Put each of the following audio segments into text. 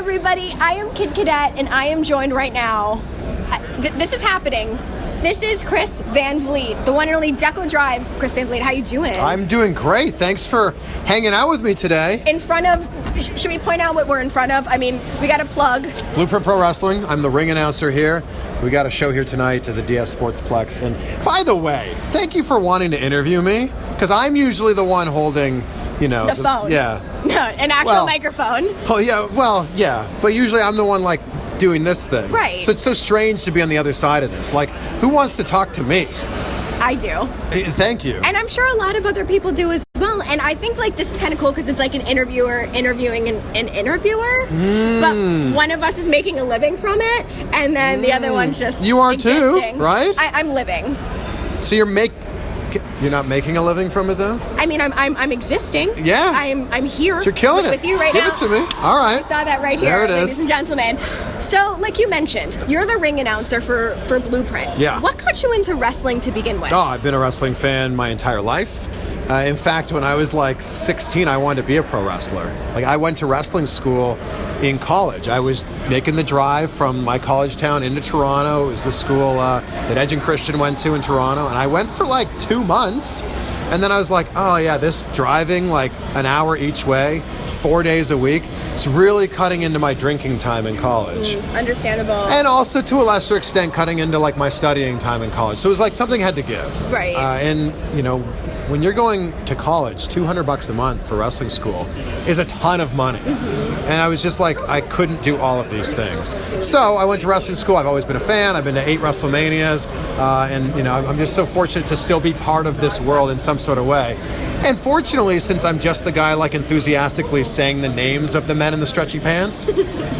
everybody. I am Kid Cadet, and I am joined right now. This is happening. This is Chris Van Vliet, the one and only Deco Drive's Chris Van Vliet. How you doing? I'm doing great. Thanks for hanging out with me today. In front of, should we point out what we're in front of? I mean, we got a plug. Blueprint Pro Wrestling. I'm the ring announcer here. We got a show here tonight at the DS Sportsplex. And by the way, thank you for wanting to interview me, because I'm usually the one holding, the phone. Yeah. No, an actual microphone. Oh, yeah. But usually I'm the one, doing this thing. Right. So it's so strange to be on the other side of this. Who wants to talk to me? I do. Thank you. And I'm sure a lot of other people do as well. And I think this is kind of cool because it's like an interviewer interviewing an interviewer. But one of us is making a living from it, and then the other one's just You are existing. too, right? I'm living. So you're not making a living from it, though? I mean, I'm existing. Yeah. I'm here. So you're killing with you right Give now. Give it to me. All right. I saw that right here, there it is. ladies and gentlemen. So, like you mentioned, you're the ring announcer for Blueprint. Yeah. What got you into wrestling to begin with? Oh, I've been a wrestling fan my entire life. In fact, when I was 16, I wanted to be a pro wrestler. I went to wrestling school in college. I was making the drive from my college town into Toronto. It was the school that Edge and Christian went to in Toronto. And I went for 2 months. And then I was like, oh yeah, this driving an hour each way, 4 days a week, it's really cutting into my drinking time in college. Understandable. And also, to a lesser extent, cutting into my studying time in college. So it was something had to give. Right. When you're going to college, $200 a month for wrestling school is a ton of money. And I was just I couldn't do all of these things. So I went to wrestling school. I've always been a fan. I've been to 8 WrestleManias. I'm just so fortunate to still be part of this world in some sort of way. And fortunately, since I'm just the guy enthusiastically saying the names of the men in the stretchy pants,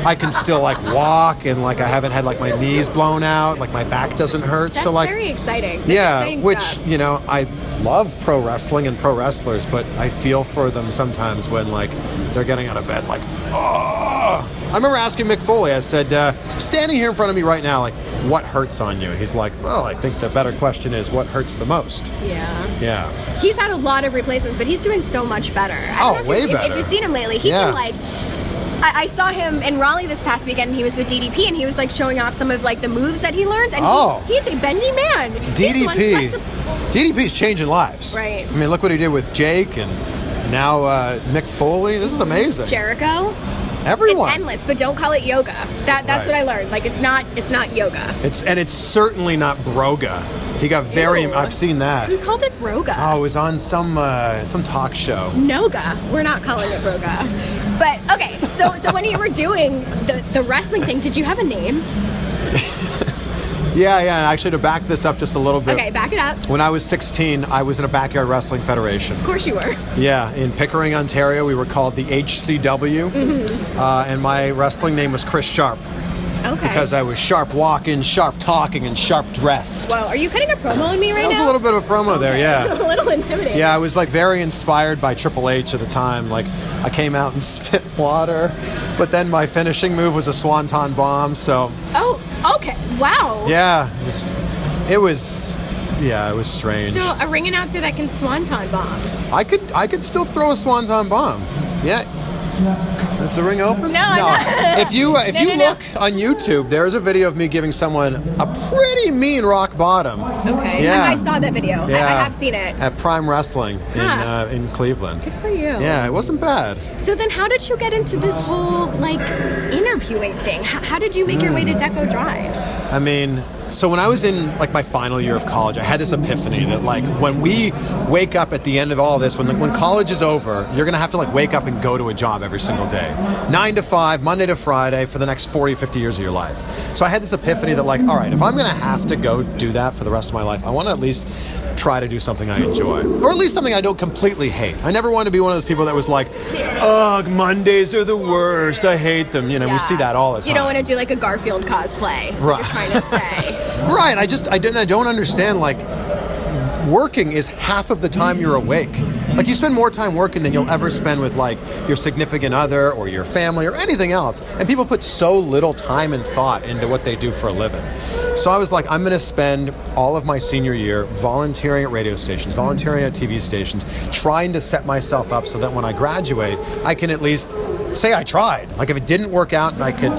I can still walk, and I haven't had my knees blown out, my back doesn't hurt. That's so very exciting. That's exciting which stuff. I love pro wrestling and pro wrestlers, but I feel for them sometimes when they're getting out of bed oh. I remember asking Mick Foley, I said, standing here in front of me right now, what hurts on you? He's like, well, I think the better question is what hurts the most. Yeah. He's had a lot of replacements, but he's doing so much better. Way better. If you've seen him lately, he can I saw him in Raleigh this past weekend, and he was with DDP, and he was showing off some of the moves that he learns, and he's a bendy man. DDP's changing lives. Right. I mean, look what he did with Jake, and now Mick Foley. This is amazing. Jericho. Everyone. It's endless, but don't call it yoga. That's what I learned. It's not yoga. It's certainly not broga. He got very. Ew. I've seen that. Who called it broga? Oh, it was on some talk show. Noga. We're not calling it broga. But okay, so when you were doing the wrestling thing, did you have a name? Yeah. Actually, to back this up just a little bit. Okay, back it up. When I was 16, I was in a backyard wrestling federation. Of course you were. Yeah, in Pickering, Ontario, we were called the HCW, and my wrestling name was Chris Sharp. Okay. Because I was sharp walking, sharp talking, and sharp dressed. Wow, are you cutting a promo on me right now? That was a little bit of a promo there, yeah. A little intimidating. Yeah, I was very inspired by Triple H at the time. I came out and spit water, but then my finishing move was a swanton bomb, so. Oh, okay, wow. Yeah, it was strange. So a ring announcer that can swanton bomb. I could still throw a swanton bomb. Yeah. It's a ring open? No. If you look on YouTube, there's a video of me giving someone a pretty mean rock bottom. Okay. Yeah. I saw that video. Yeah. I have seen it. At Prime Wrestling in Cleveland. Good for you. Yeah, it wasn't bad. So then how did you get into this whole interviewing thing? How did you make your way to Deco Drive? I mean, so when I was in my final year of college, I had this epiphany that when we wake up at the end of all this, when college is over, you're gonna have to wake up and go to a job every single day, 9 to 5, Monday to Friday, for the next 40, 50 years of your life. So I had this epiphany that all right, if I'm gonna have to go do that for the rest of my life, I want to at least try to do something I enjoy, or at least something I don't completely hate. I never want to be one of those people that was ugh, Mondays are the worst, I hate them. We see that all the time. You don't want to do a Garfield cosplay, is what you're trying to say. Right, I don't understand, working is half of the time you're awake. You spend more time working than you'll ever spend with your significant other or your family or anything else. And people put so little time and thought into what they do for a living. So I was I'm going to spend all of my senior year volunteering at radio stations, volunteering at TV stations, trying to set myself up so that when I graduate, I can at least say I tried. Like if it didn't work out and I could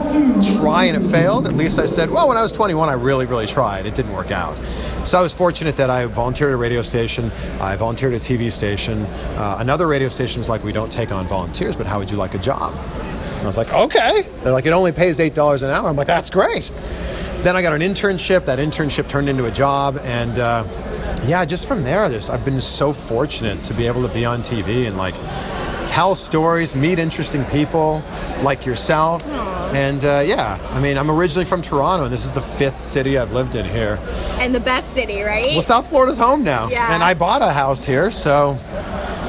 try and it failed, at least I said, well, when I was 21, I really, really tried. It didn't work out. So I was fortunate that I volunteered at a radio station. I volunteered at a TV station. Another radio station was like, we don't take on volunteers, but how would you like a job? And I was like, okay. They're like, it only pays $8 an hour. I'm like, that's great. Then I got an internship. That internship turned into a job. And yeah, just from there, I've been so fortunate to be able to be on TV and like tell stories, meet interesting people like yourself. Aww. And yeah, I mean, I'm originally from Toronto, and this is the 5th city I've lived in here. And the best city, right? Well, South Florida's home now. Yeah. And I bought a house here, so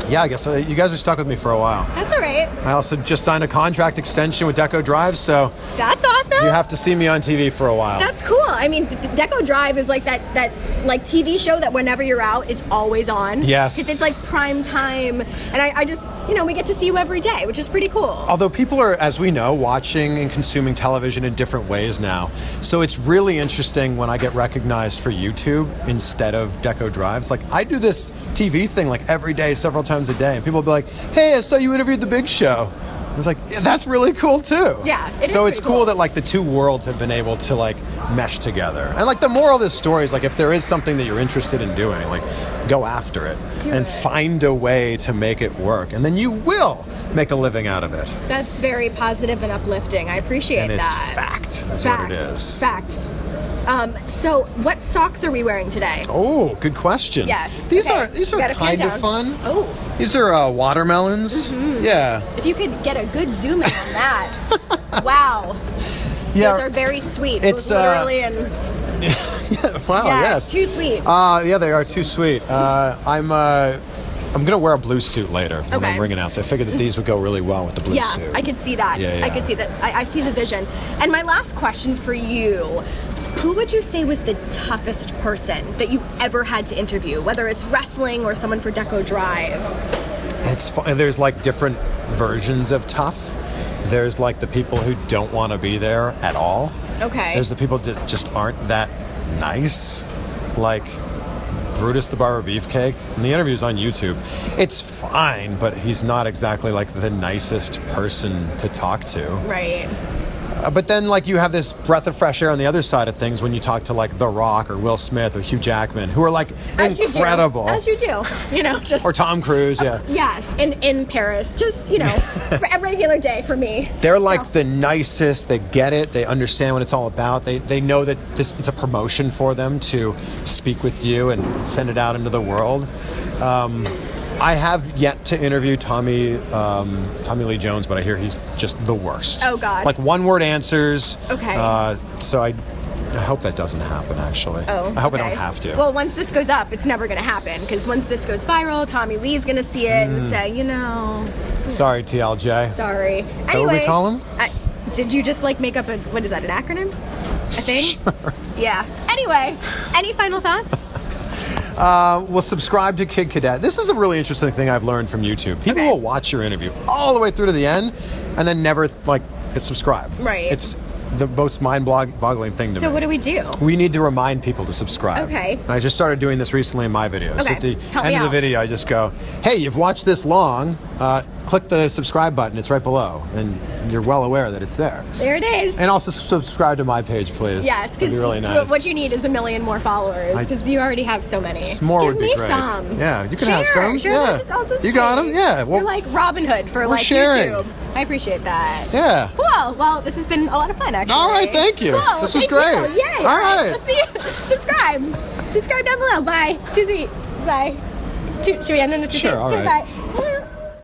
yeah, I guess you guys are stuck with me for a while. That's all right. I also just signed a contract extension with Deco Drive, so that's awesome. You have to see me on TV for a while. That's cool. I mean, Deco Drive is like that like TV show that whenever you're out is always on. Yes. Because it's like prime time, and I just, we get to see you every day, which is pretty cool. Although people are, as we know, watching and consuming television in different ways now. So it's really interesting when I get recognized for YouTube instead of Deco Drive. It's like, I do this TV thing like every day, several times a day, and people will be like, hey, I saw you interviewed The Big Show. I was like, yeah, that's really cool too. Yeah, so it's cool that like the two worlds have been able to like mesh together. And like the moral of this story is like, if there is something that you're interested in doing, like go after it and find a way to make it work. And then you will make a living out of it. That's very positive and uplifting. I appreciate that. And it's fact. That's what it is. Fact. So what socks are we wearing today? Oh, good question. Yes. These are kind of fun. Oh. These are watermelons. Mm-hmm. Yeah. If you could get a good zoom in on that. Wow. Yeah. Those are very sweet. It's literally and yeah, wow, yes. Too sweet. Yeah, they are too sweet. I'm gonna wear a blue suit later when I'm ringing out. So I figured that these would go really well with the blue suit. Yeah, I could see that. Yeah. I could see that. I see the vision. And my last question for you: who would you say was the toughest person that you ever had to interview, whether it's wrestling or someone for Deco Drive? It's fun. There's like different versions of tough. There's like the people who don't want to be there at all. Okay. There's the people that just aren't that nice. Like Brutus the Barber Beefcake. And the interview's on YouTube. It's fine, but he's not exactly like the nicest person to talk to. Right. But then, like, you have this breath of fresh air on the other side of things when you talk to, like, The Rock or Will Smith or Hugh Jackman, who are, like, incredible. As you do. Just... Or Tom Cruise, yeah. Yes, in Paris. Just, for a regular day for me. They're, like, the nicest. They get it. They understand what it's all about. They know that it's a promotion for them to speak with you and send it out into the world. I have yet to interview Tommy Lee Jones, but I hear he's just the worst. Oh, God. Like one-word answers. Okay. So I hope that doesn't happen, actually. Oh, I hope I don't have to. Well, once this goes up, it's never going to happen, because once this goes viral, Tommy Lee's going to see it and say, Sorry, TLJ. Sorry. Is that what we call him? Did you just, make up what is that, an acronym? A thing? Sure. Yeah. Anyway, any final thoughts? Well, subscribe to Kid Cadet. This is a really interesting thing I've learned from YouTube. People will watch your interview all the way through to the end and then never, hit subscribe. Right. It's the most mind-boggling thing to me. So what do we do? We need to remind people to subscribe. Okay. And I just started doing this recently in my videos. Okay. At the Help end me of the out. video, I just go, hey, you've watched this long. Click the subscribe button. It's right below. And you're well aware that it's there. There it is. And also subscribe to my page, please. Yes, because really nice. what you need is 1 million more followers, because you already have so many. More Give would be me great. some. Yeah, you can have some. Share Yeah. this. I'll just You got them? Yeah. Well, you're like Robin Hood for sharing. YouTube. I appreciate that. Yeah. Cool. Well, this has been a lot of fun, actually. All right, thank you. Cool. This was Thank great. you. Yay. All right. Let's see you. Subscribe down below. Bye. Too sweet. Bye. Should we end on the Sure, all right. Bye.